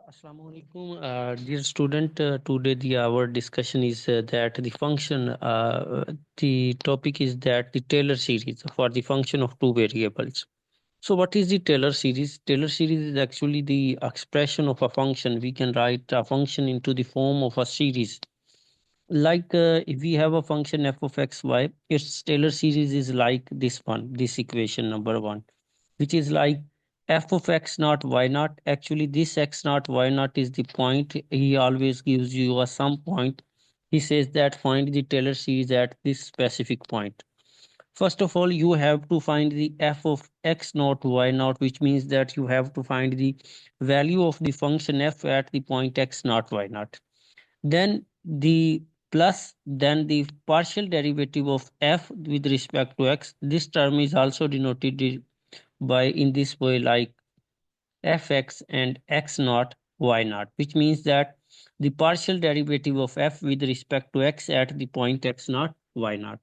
Assalamu alaikum, dear student. Today our discussion is that the function. The topic is that the Taylor series for the function of two variables. So, what is the Taylor series? Taylor series is actually the expression of a function. We can write a function into the form of a series. Like if we have a function f of x y, its Taylor series is like this one, this equation number one, which is like f of x naught y naught. Actually, this x naught y naught is the point. He always gives you a some point. He says that find the Taylor series at this specific point. First of all, you have to find the f of x naught y naught, which means that you have to find the value of the function f at the point x naught y naught. Then the plus, then the partial derivative of f with respect to x. This term is also denoted by in this way like fx and x naught y naught, which means that the partial derivative of f with respect to x at the point x naught y naught.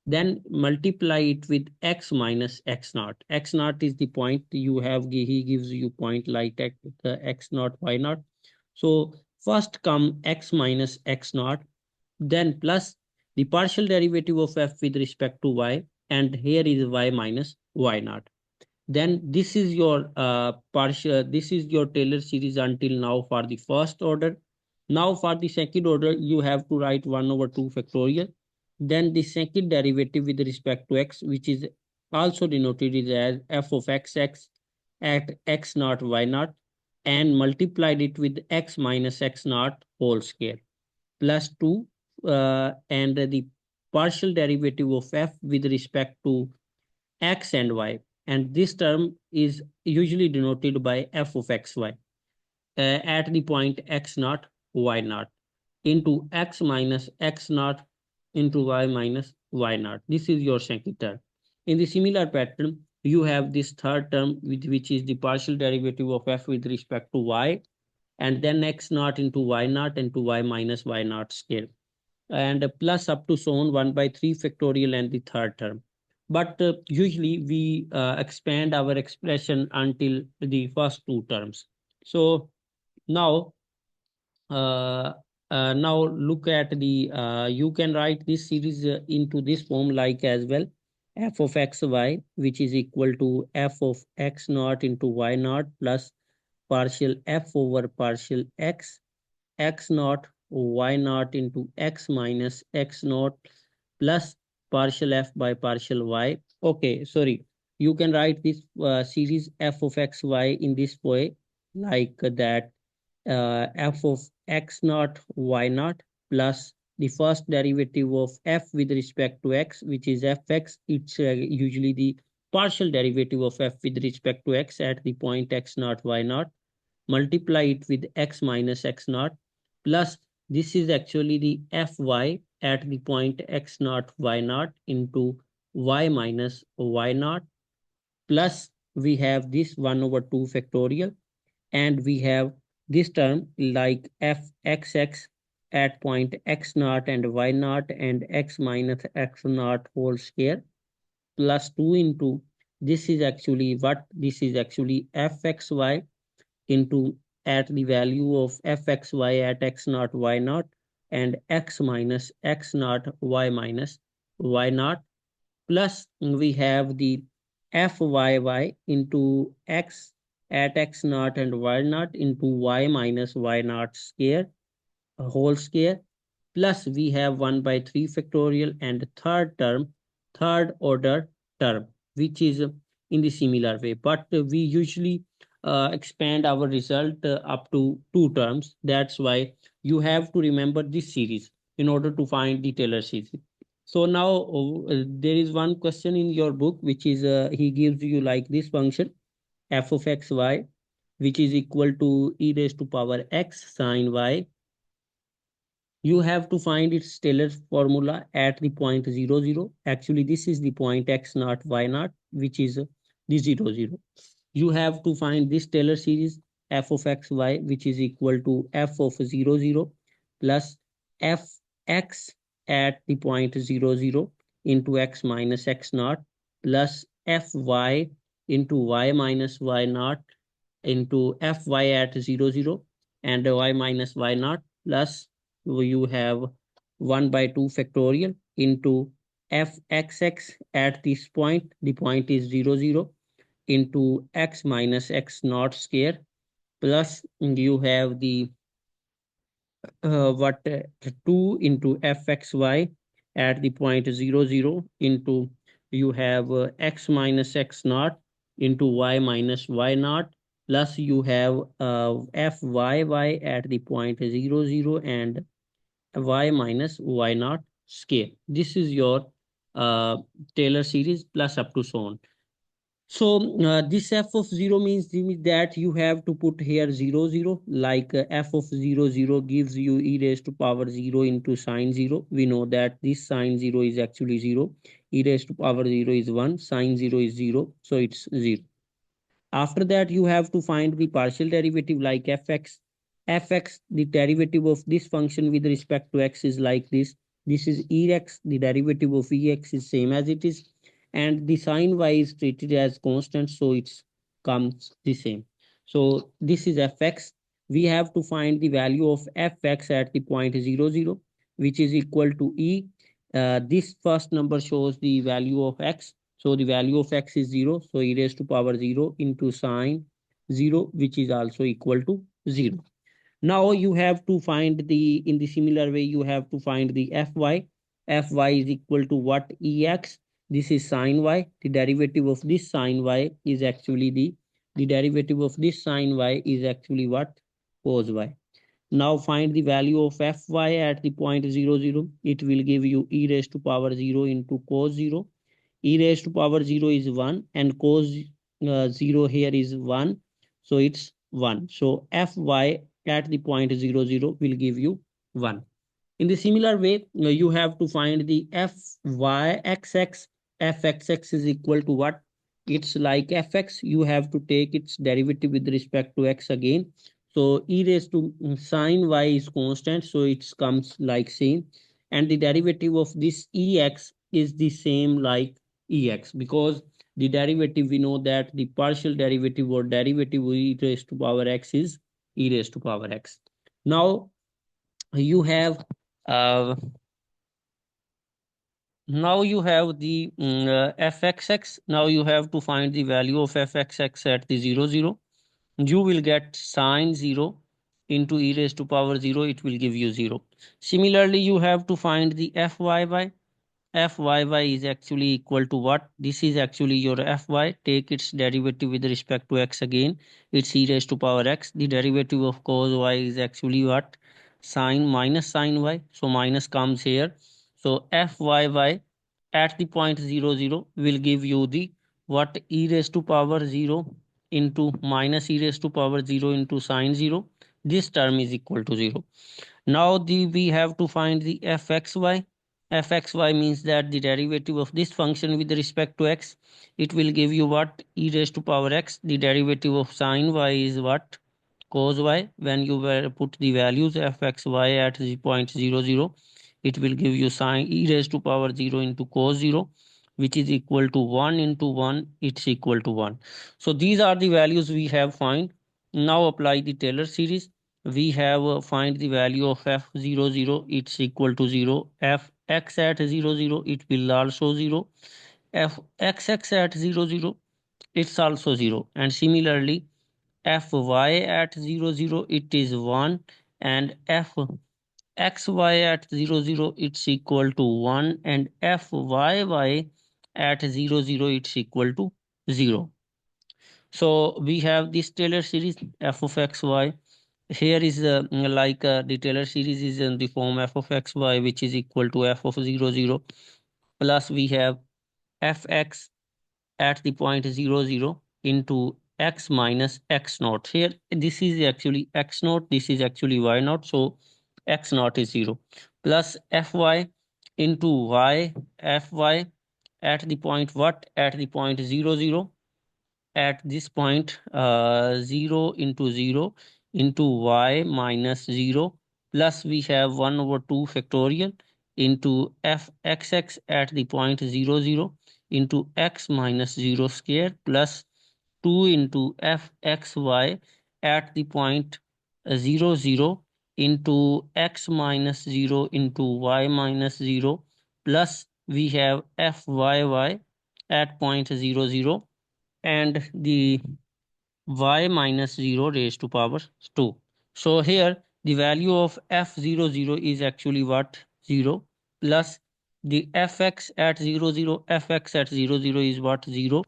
Then multiply it with x minus x naught. X naught is the point you have, he gives you point like x naught y naught. So first come x minus x naught, then plus the partial derivative of f with respect to y, and here is y minus y naught. Then this is your this is your Taylor series until now for the first order. Now for the second order, you have to write 1 over 2 factorial. Then the second derivative with respect to x, which is also denoted as f of xx at x naught y naught, and multiplied it with x minus x naught whole square plus 2, and the partial derivative of f with respect to x and y, and this term is usually denoted by f of xy at the point x naught y naught into x minus x naught into y minus y naught. This is your second term. In the similar pattern, you have this third term which is the partial derivative of f with respect to y, and then x naught into y naught into y minus y naught square, and plus up to so on 1 by 3 factorial and the third term. But usually we expand our expression until the first two terms. So now, now look at the, you can write this series into this form like as well. F of x y, which is equal to f of x naught into y naught plus partial f over partial x naught y naught into x minus x naught plus partial f by partial y. Okay, sorry. You can write this series f of x y in this way, like that f of x naught y naught plus the first derivative of f with respect to x, which is fx. It's usually the partial derivative of f with respect to x at the point x naught y naught, multiply it with x minus x naught plus this is actually the fy at the point x naught y naught into y minus y naught, plus we have this 1 over 2 factorial, and we have this term like fxx at point x naught and y naught and x minus x naught whole square plus 2 into this is actually what, this is actually fxy into at the value of fxy at x naught y naught and x minus x naught y minus y naught, plus we have the fyy into x at x naught and y naught into y minus y naught square whole square, plus we have 1 by 3 factorial and third term, third order term, which is in the similar way. But we usually expand our result up to two terms. That's why you have to remember this series in order to find the Taylor series. So now there is one question in your book, which is he gives you like this function f of x y, which is equal to e raised to power x sine y. You have to find its Taylor formula at the point 0 0. Actually, this is the point x naught y naught, which is the 0 0. You have to find this Taylor series f of x y, which is equal to f of 0 0 plus fx at the point 0 0 into x minus x naught plus fy into y minus y naught into fy at 0 0 and y minus y naught, plus you have 1 by 2 factorial into fxx at this point, the point is 0 0, into x minus x naught square, plus you have the what 2 into fxy at the point 0 0, into you have x minus x naught into y minus y naught, plus you have fyy at the point 0 0 and y minus y naught scale. This is your uh, Taylor series plus up to so on. So this f of 0 means that you have to put here 0 0, like f of 0 0 gives you e raised to power 0 into sine 0. We know that this sine 0 is actually 0, e raised to power 0 is 1, sine 0 is 0, so it's 0. After that, you have to find the partial derivative like fx. Fx, the derivative of this function with respect to x is like this. This is ex, the derivative of ex is same as it is. And the sine y is treated as constant, so it comes the same. So this is fx. We have to find the value of fx at the point 0, 0, which is equal to e. This first number shows the value of x, so the value of x is 0. So e raised to power 0 into sine 0, which is also equal to 0. Now you have to find the, in the similar way, you have to find the fy. Fy is equal to what? Ex. This is sine y. The derivative of this sine y is actually the derivative of this sine y is actually what? Cos y. Now find the value of fy at the point 0, 0. It will give you e raised to power 0 into cos 0. E raised to power 0 is 1 and cos 0 here is 1. So it's 1. So fy at the point 0, 0 will give you 1. In the similar way, you have to find the fyxx. Fxx is equal to what? It's like fx. You have to take its derivative with respect to x again. So e raised to sine y is constant, so it comes like same. And the derivative of this ex is the same like ex, because the derivative, we know that the partial derivative or derivative of e raised to power x is e raised to power x. Now you have uh, now you have the fxx. Now you have to find the value of fxx at the 0 0. You will get sine 0 into e raised to power 0. It will give you 0. Similarly, you have to find the fyy. Fyy is actually equal to what? This is actually your fy. Take its derivative with respect to x again. It's e raised to power x. The derivative of cos y is actually what? Sine minus sine y. So minus comes here. So fyy at the point 0 0 will give you the what? E raised to power 0 into minus e raised to power 0 into sine 0. This term is equal to 0. Now we have to find the fxy. Fxy means that the derivative of this function with respect to x, it will give you what? E raised to power x. The derivative of sine y is what? Cos y. When you put the values fxy at the point 0 0, it will give you sine e raised to power 0 into cos 0, which is equal to 1 into 1, it's equal to 1. So these are the values we have find. Now apply the Taylor series. We have find the value of f 0 0, it's equal to 0. F x at 0 0, it will also 0. F x x at 0 0, it's also 0. And similarly, fy at 0 0, it is 1. And f xy at 0 0, it's equal to 1. And fyy at 0 0, it's equal to 0. So we have this Taylor series f of xy. Here is the Taylor series is in the form f of xy, which is equal to f of 0 0, plus we have fx at the point 0 0 into x minus x naught. Here this is actually x naught, this is actually y naught, so x naught is 0, plus fy into y. Fy at the point what? At the point 0 0. At this point 0 into 0 into y minus 0, plus we have 1 over 2 factorial into fxx at the point 0 0 into x minus 0 square, plus 2 into fxy at the point 0 0 into x minus 0 into y minus 0 plus we have fyy at point 0 0 and the y minus 0 raised to power 2. So here the value of f00 is actually what? 0 plus the fx at 0 0, fx at 0 0 is what? 0,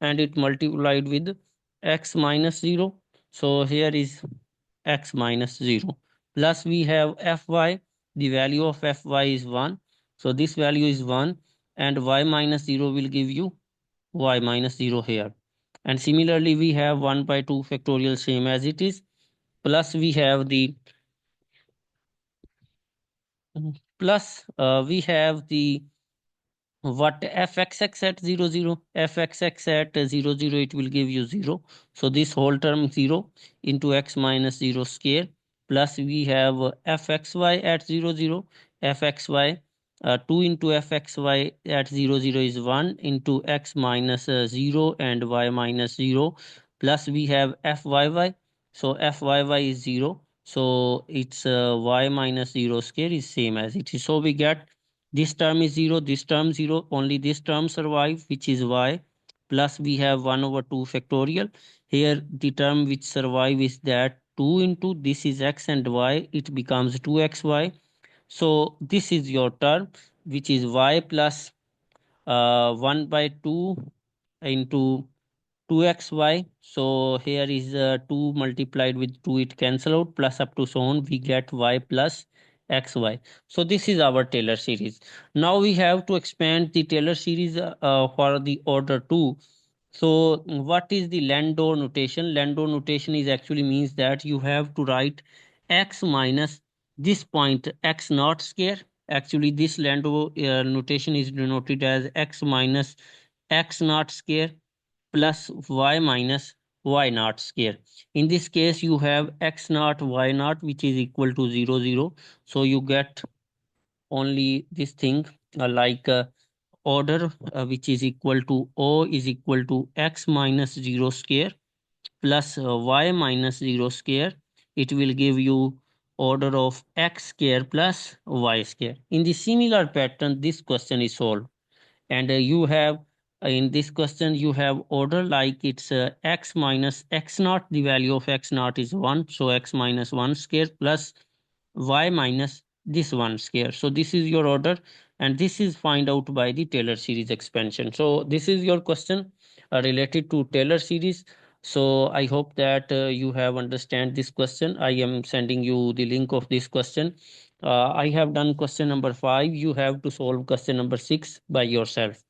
and it multiplied with x minus 0. So here is x minus 0 plus we have fy, the value of fy is 1. So this value is 1 and y minus 0 will give you y minus 0 here. And similarly we have 1 by 2 factorial same as it is, plus we have the we have the what fxx at 0 0, fxx at 0 0, it will give you 0. So this whole term 0 into x minus 0 square plus we have fxy at 0 0, fxy 2 into fxy at 0 0 is 1 into x minus 0 and y minus 0 plus we have fyy. So fyy is 0. So it's y minus 0 square is same as it is. So we get this term is 0, this term 0, only this term survive, which is y, plus we have 1 over 2 factorial. Here the term which survive is that 2 into this is x and y, it becomes 2xy. So this is your term, which is y plus 1 by 2 into 2xy. So here is 2 multiplied with 2, it cancel out, plus up to so on we get y plus xy. So this is our Taylor series. Now we have to expand the Taylor series for the order 2. So what is the Landau notation? Landau notation is actually means that you have to write x minus this point x naught square. Actually this Landau notation is denoted as x minus x naught square plus y minus y naught square. In this case, you have x naught y naught which is equal to 0 0. So you get only this thing like order which is equal to O is equal to x minus 0 square plus y minus 0 square. It will give you order of x square plus y square. In the similar pattern, this question is solved, and you have in this question you have order like it's x minus x naught, the value of x naught is 1, so x minus 1 square plus y minus this 1 square. So this is your order, and this is find out by the Taylor series expansion. So this is your question related to Taylor series. So I hope that you have understand this question. I am sending you the link of this question. I have done question number 5. You have to solve question number 6 by yourself.